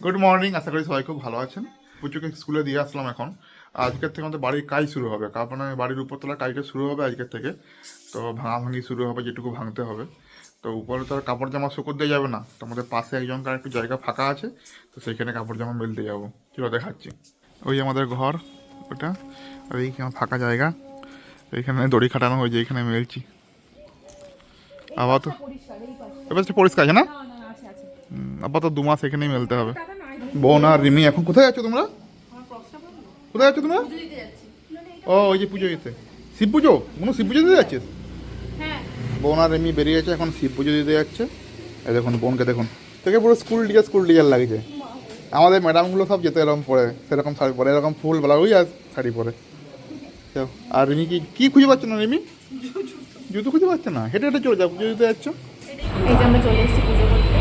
Good morning, আশা করি সবাই খুব ভালো আছেন। পুচুকে স্কুলে দিয়ে আসলাম এখন। আজকের থেকে আমাদের বাড়ির কাজ শুরু হবে, কারণ বাড়ির উপরতলা কাজটা শুরু হবে আজকের থেকে। তো ভাঙাভাঙি শুরু হবে, যেটুকু ভাঙতে হবে। তো উপরে তো আর কাপড় জামা শুকোতে দেওয়া যাবে না, তো আমাদের পাশে একজনকার একটু জায়গা ফাঁকা আছে, তো সেইখানে কাপড় জামা মেলতে যাবো। চলো দেখাচ্ছি। ওই আমাদের ঘর ওটা, আর এইখানে ফাঁকা জায়গা, এইখানে দড়ি খাটানো হয়েছে, এইখানে মেলছি। আবার তো এবার পরিষ্কার আছে না, আবার তো 2 মাস এখানেই মেলতে হবে। বোন আর রিমি এখন কোথায় যাচ্ছ তোমরা? কোথায় যাচ্ছ তোমরা? ও ওই যে পুজো দিতে, শিব পুজো, কোনো শিব পুজো দিতে যাচ্ছিস? বোন আর রিমি বেরিয়েছে এখন শিব পুজো দিতে যাচ্ছে। এই দেখুন বোনকে দেখুন, থেকে পুরো স্কুল টিচার লাগছে। আমাদের ম্যাডামগুলো সব যেতে এরকম পরে, সেরকম শাড়ি পরে, এরকম ফুল ব্লাউজ আর শাড়ি পরে। তো আর রিমি কি খুঁজে পাচ্ছে না রিমি? জুতো খুঁজে পাচ্ছে না, হেঁটে হেঁটে চলে যাও, পুজো দিতে যাচ্ছ। এই যে আমরা চলে এসেছি পুজো করতে।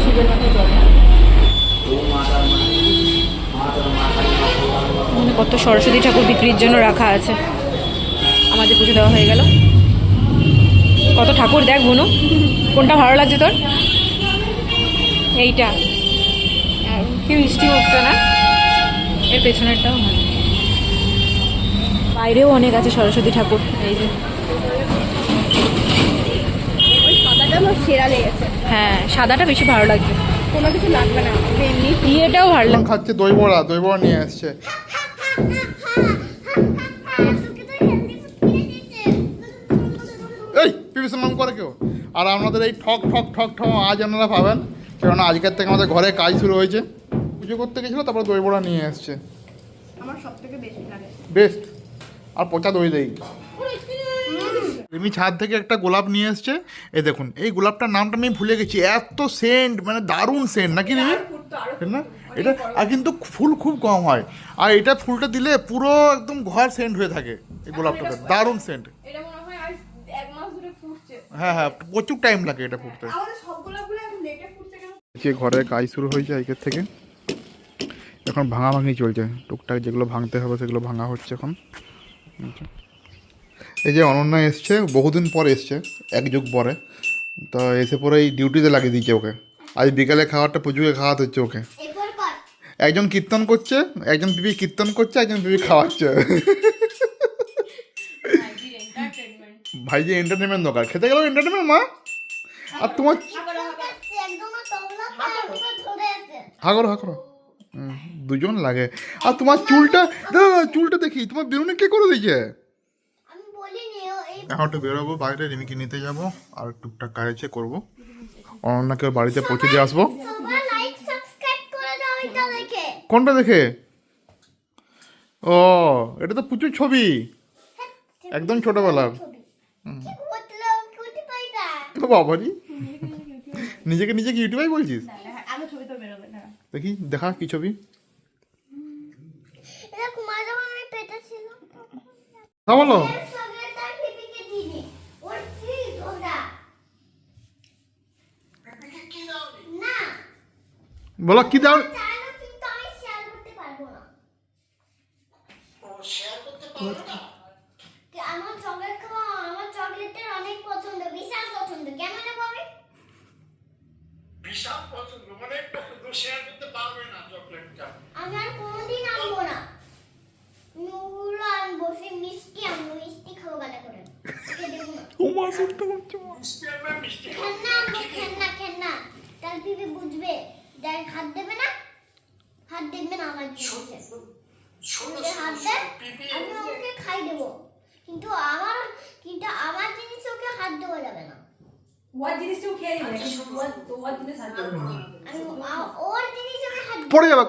শিবের মাথায় জল ঢালবো। এখানে কত সরস্বতী ঠাকুর বিক্রির জন্য রাখা আছে। আমাদের পুজো দেওয়া হয়ে গেল। কত ঠাকুর দেখ বুনু, কোনটা ভালো লাগছে তোর? এইটা কি মিষ্টি উঠতো না, এর পেছনেরটাও ভালো। বাইরেও অনেক আছে সরস্বতী ঠাকুর। এই যে সেরা লেগেছে, হ্যাঁ, সাদাটা বেশি ভালো লাগছে, কোনো কিছু লাগবে না, এমনি ইয়েটাও ভালো লাগছে। খাচ্ছে দই বড়া নিয়ে আসছে। এই প্রিপারেশন নাম করে কেউ। আর আপনাদের এই ঠক ঠক ঠক ঠক আজ আপনারা পাবেন, কেননা আজকের থেকে আমাদের ঘরে কাজ শুরু হয়েছে। পুজো করতে গেছিলো, তারপর দই বড়া নিয়ে এসছে। আমার সব থেকে বেশি লাগে বেস্ট। আর পচা দই দেই। রিমি ছাদ থেকে একটা গোলাপ নিয়ে এসছে। এই দেখুন, এই গোলাপটার নামটা আমি ভুলে গেছি, এত সেন্ট, মানে দারুণ সেন্ট নাকি রিমি, না? এটা আর কিন্তু ফুল খুব কম হয়, আর এটা ফুলটা দিলে পুরো একদম ঘর সেন্ট হয়ে থাকে। এই গোলাপটাতে দারুণ সেন্ট। এটা মনে হয় আজ 1 মাস ধরে ফুটছে। হ্যাঁ হ্যাঁ, প্রচুর টাইম লাগে এটা ফুটতে। আমাদের সব গোলাপগুলো এখন লেটে ফুটছে কেন? যে ঘরে কাজ শুরু হয়েছে আজকের থেকে, এখন ভাঙাভাঙি চলছে, টুকটাক যেগুলো ভাঙতে হবে সেগুলো ভাঙা হচ্ছে এখন। এই যে অনন্যা এসছে, বহুদিন পর এসছে, 1 যুগ পরে। তো এসে পরে এই ডিউটিতে লাগিয়ে দিয়েছে ওকে। আজ বিকালে খাবারটা প্রচুরকে খাওয়াতে হচ্ছে ওকে। একজন কীর্তন করছে, একজন বিবি কীর্তন করছে, একজন বিবি খাওয়াচ্ছে। ভাই যে এন্টারটেনমেন্ট দরকার, খেতে গেলেও এন্টারটেনমেন্ট মা। আর তোমার হাগর হাগর দুজন লাগে। আর তোমার চুলটা, চুলটা দেখি তোমার বেরোনে কে করে দিয়েছে? এখন একটু বেরোবো বাইরে, রিমিকে নিতে যাবো, আর টুকটাক কাজ আছে করবো। অনন্যাকে বাড়িতে পৌঁছে দিয়ে আসবো। কোনটা দেখে? ও, এটা তো প্রচুর ছবি, একদম ছোটবেলার। বাবারি, নিজেকে নিজে কি ইউটিউবে বলছিস? আগে ছবি তো বেরোবে না। দেখি দেখা কি ছবি। হ্যাঁ বলো। বলো কি দাও। আমার চকলেট খাওয়া, আমার চকলেটের অনেক পছন্দ, বিশাল পছন্দ। কেমন হবে? বিশাল পছন্দ, মানে শেয়ার করতে পারবে না চকলেটটা। আমি আর কোনোদিন আনবো না, ওগুলো আনবো, সেই মিষ্টি আনবো, মিষ্টি খাবো গালা করে। ওকে দেবো না। ও মা শুনতে পাচ্ছ মা? খেলনা আনবো, খেলনা। তার দিদি বুঝবে, যাই হাত দেবে না, হাত দেবে না আমার জিনিসে। হাত দেয়, আমি ওকে খাই দেবো, কিন্তু আমার জিনিস ওকে হাত দেওয়া যাবে না। ওর জিনিস তো খেয়ে নেবে, কিন্তু ওর জিনিস হাত দেবে না। আমি ওর জিনিস ওকে হাত পড়ে যাবে।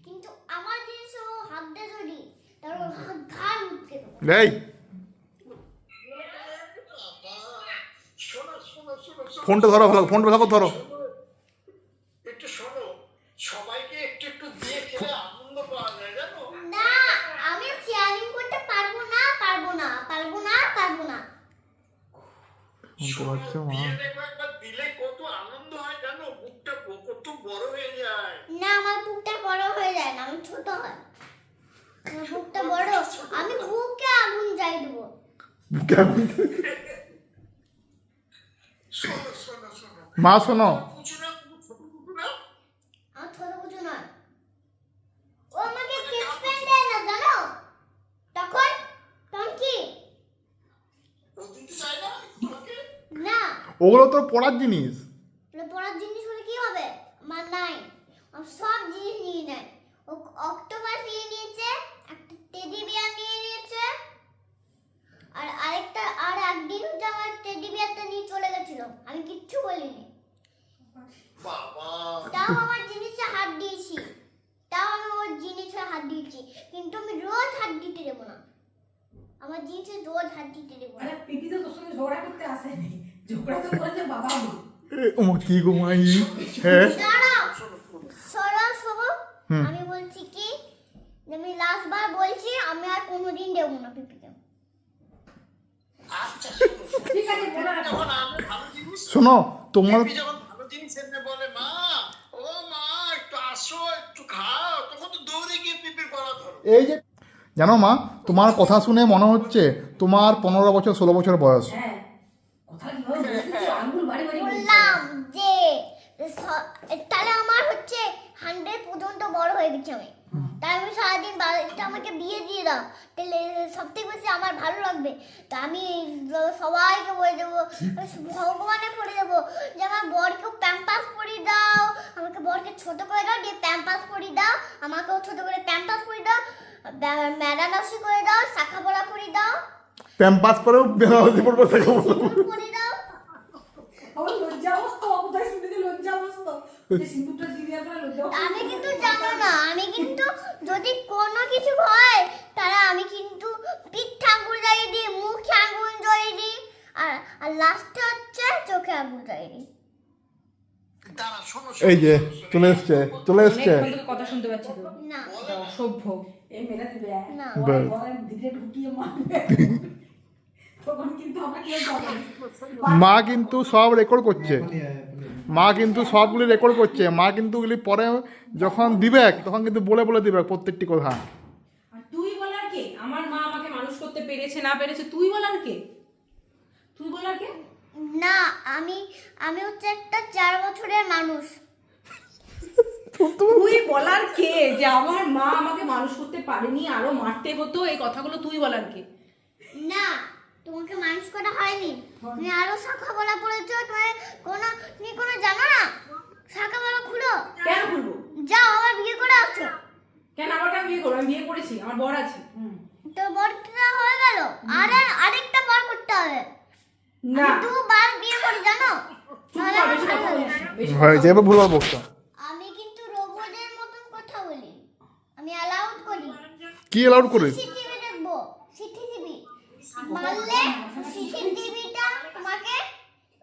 কিন্তু আমার জিনিস ও হাত দেয় যদি, তার হাত ঘাড় উঠকে দেবো। এই ফোনটা ধরো, ভালো ফোনটা ভালো ধরো। একটু শোনো, সবাইকে একটু একটু দিয়ে খেলে আনন্দ পাওয়া যায় জানো। না, আমি শেয়ারিং করতে পারবো না। শুনতে পাচ্ছ মা? দিয়ে দেখো একবার দিলে কত আনন্দ হয় জানো, বুকটা কত বড় হয়ে যায়। না, আমার বুকটা বড় হয়ে যায় না, আমি ছোট হয়। আমার বুকটা বড়, আমি বুকে আগুন জ্বালিয়ে দেবো। শোনো শোনো শোনো, মা শোনো, পুচু না, ছোট পুচু না। আমার ছোট কিছু নয়, ও আমাকে কিডস পেন দেয় না জানো, তখন কি ও দিতে চায় না তোমাকে? না, ওগুলো তো পড়ার জিনিস। তাহলে পড়ার জিনিস হলে কি হবে? আমার নাই, আমার সব জিনিস নিয়ে নেয়। ও অক্টোপাস নিয়ে নিয়েছে, একটা টেডি বিয়ার নিয়ে নিয়েছে, আর একদিন হচ্ছে আমার টেডি বিয়ারটা নিয়ে চলে গেছিল, আমি কিচ্ছু বলিনি। বাবা, তাও আমার জিনিসে হাত দিয়েছি, তাও আমি ওর জিনিসে হাত দিয়েছি, কিন্তু আমি রোজ হাত দিতে দেবো না, আমার জিনিসে রোজ হাত দিতে দেবো না। আরে পিপি তো তোর সঙ্গে ঝগড়া করতে আসেনি, ঝগড়া তো করেছে বাবা মা। কি গো মাই, হ্যাঁ দাঁড়াও, শোনো, আমি বলছি কি, যে আমি লাস্ট বার বলছি, আমি আর কোনোদিন দেবো না পিপিকে। আচ্ছা শোনো, ঠিক আছে বলো না। যখন আমরা ভালো জিনিস, শোনো তোমার, পিপি যখন ভালো জিনিস এনে বলে মা, ও মা একটু আসো একটু খাও, তখন তো দৌড়ে গিয়ে পিপির গলা ধরো। এই যে জানো মা, তোমার কথা শুনে মনে হচ্ছে তোমার 15 বছর 16 বছর বয়স। হ্যাঁ, কথা কিভাবে বলছিস, আঙ্গুল বাড়ি বাড়ি বলছিস। বললাম যে তাহলে আমার হচ্ছে 100 পর্যন্ত বড় হয়ে গেছে আমি, তাই আমি সারাদিন বাড়িতে আমাকে বিয়ে দিয়ে দাও, তাহলে সব থেকে বেশি আমার ভালো লাগবে। তা আমি সবাইকে বলে দেবো, ভগবানে পড়ে দেবো যে আমার বরকে প্যাম্পাস পরিয়ে দাও, আমাকে বরকে ছোট করে দাও, দিয়ে প্যাম্পাস পরিয়ে দাও, আমাকেও ছোট করে প্যাম্পাস পরিয়ে দাও, ম্যাডানাসি করে দাও, শাখা পড়া পরিয়ে দাও, প্যাম্পাস পরেও বেনারসি পড়বে থেকে পরিয়ে দাও। আমার লজ্জা অবস্থা, অবদায় শুনে যে লজ্জা অবস্থা, যে সিন্দুরটা দিয়ে দিয়ে আপনার লজ্জা অবস্থা। আমি কিন্তু জানো না, আমি কিন্তু যদি কোনো কিছু হয় তাহলে আমি কিন্তু পিঠে আঙুল জ্বালিয়ে দিই, মুখে আঙুল জ্বালিয়ে দিই, আর লাস্টে হচ্ছে চোখে আঙুল জ্বালিয়ে দিই। দাঁড়া শোনো, এই যে চলে এসছে। অনেকক্ষণ থেকে কথা শুনতে পাচ্ছি তো, না এটা অসভ্য। এই মেলা দিবে না ব্যাস। গলায় ভিতরে ঢুকিয়ে মারবে, তখন কিন্তু আমরা কেউ যাবো না। মা কিন্তু সব রেকর্ড করছে, মা কিন্তু সবগুলি রেকর্ড করছে, মা কিন্তু ওগুলি পরে যখন দিবে তখন কিন্তু বলে বলে দিবে প্রত্যেকটি কথা। আর তুই বলার কে? আমার মা আমাকে মানুষ করতে পেরেছে না পেরেছে, তুই বলার কে? তুই বলার কে? না, আমি হচ্ছে একটা 4 বছরের মানুষ। তুই বলার কে যে আমার মা আমাকে মানুষ করতে পারেনি, আরো মারতে হতো, এই কথাগুলো তুই বলার কে? না, তোমাকে মানুষ করা হয়নি, তুমি আরো শাখা বলা পড়েছো, তুমি কোনো জানো না, শাখা বলা খুলো, কেন খুলবো? যাও আবার বিয়ে করে আসো। কেন আবার কেন বিয়ে করবো? আমি বিয়ে করেছি, আমার বর আছে। তো বরটা হয়ে গেল, আরেকটা বার করতে হবে। না, 2 বার বিয়ে করি জানো, চুপ তাহলে কর, আমার বেশি ভালো কথা লাগে। বলিস না, বেশি হয়েছে, এবার ভুলবার বকতো। আমি কিন্তু রোবটের মতন কথা বলি, আমি অ্যালাউড করি, কি অ্যালাউড করে? সিসিটিভি দেখবো, সিসিটিভি মারলে সিসিটিভিটা তোমাকে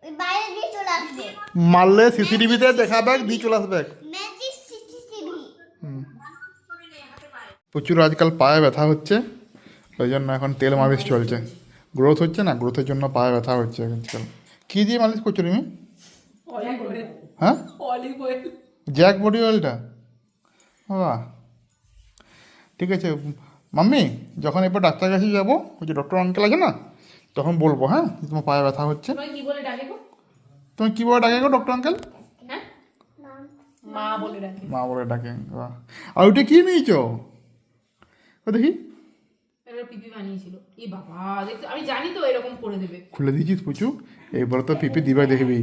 ওই বাইরে দিয়ে চলে আসবে, মারলে সিসিটিভিতে দেখাবে, দিয়ে চলে আসবে। Magic CCTV. প্রচুর আজকাল পায়ে ব্যথা হচ্ছে, ওই জন্য এখন তেল মালিশ চলছে। গ্রোথ হচ্ছে না, গ্রোথের জন্য পায়ে ব্যথা হচ্ছে আজকাল। কী দিয়ে মালিশ করছো তুমি? হ্যাঁ, অলিভ অয়েল। জ্যাক বডি অয়েলটা, বাহ ঠিক আছে। মাম্মি যখন এরপর ডাক্তারের কাছে যাবো, ওই যে ডক্টর আঙ্কেল আছে না, তখন বলবো হ্যাঁ তোমার পায়ে ব্যথা হচ্ছে। তোমায় কি বলে ডাকে গো? তুমি কী বলে ডাকে গো ডক্টর আঙ্কেল? হ্যাঁ, মা বলে ডাকে। মা বলে ডাকে, বাহ। আর ওইটা কী নিয়েছো? ও দেখি, এবার পিপি বানিয়েছিল। এ বাবা, দেখতে আমি জানি তো এরকম করে দেবে। খুলে দিয়েছিস পুচু? এবারে তো পিপি দিবে দেখবি।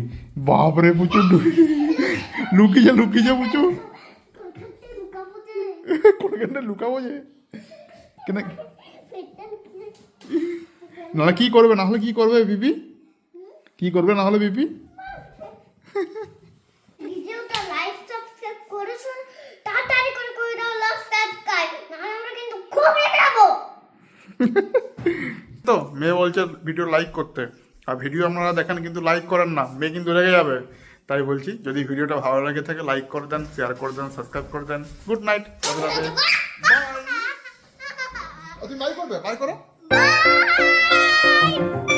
বাপরে পুচু, লুকিয়ে পুচু, কোনখানটা লুকাবো যে কেন? নাহলে কি করবে, নাহলে কি করবে পিপি? কি করবে না হলে পিপি? ভিডিওটা লাইক সাবস্ক্রাইব করেছো, তাড়াতাড়ি করে দাও, লাভ সাবস্ক্রাইব, নাহলে আমরা কিন্তু খুব রেগে যাবো। তো মেয়ে বলছে ভিডিও লাইক করতে, আর ভিডিও আপনারা দেখেন কিন্তু লাইক করেন না, মেয়ে কিন্তু রেগে যাবে। তাই বলছি যদি ভিডিওটা ভালো লাগে থাকে লাইক করে দেন, শেয়ার করে দেন, সাবস্ক্রাইব করে দেন। Good night, Radhe Radhe, bye. তুমি বাই করবে, বাই করো। Bye.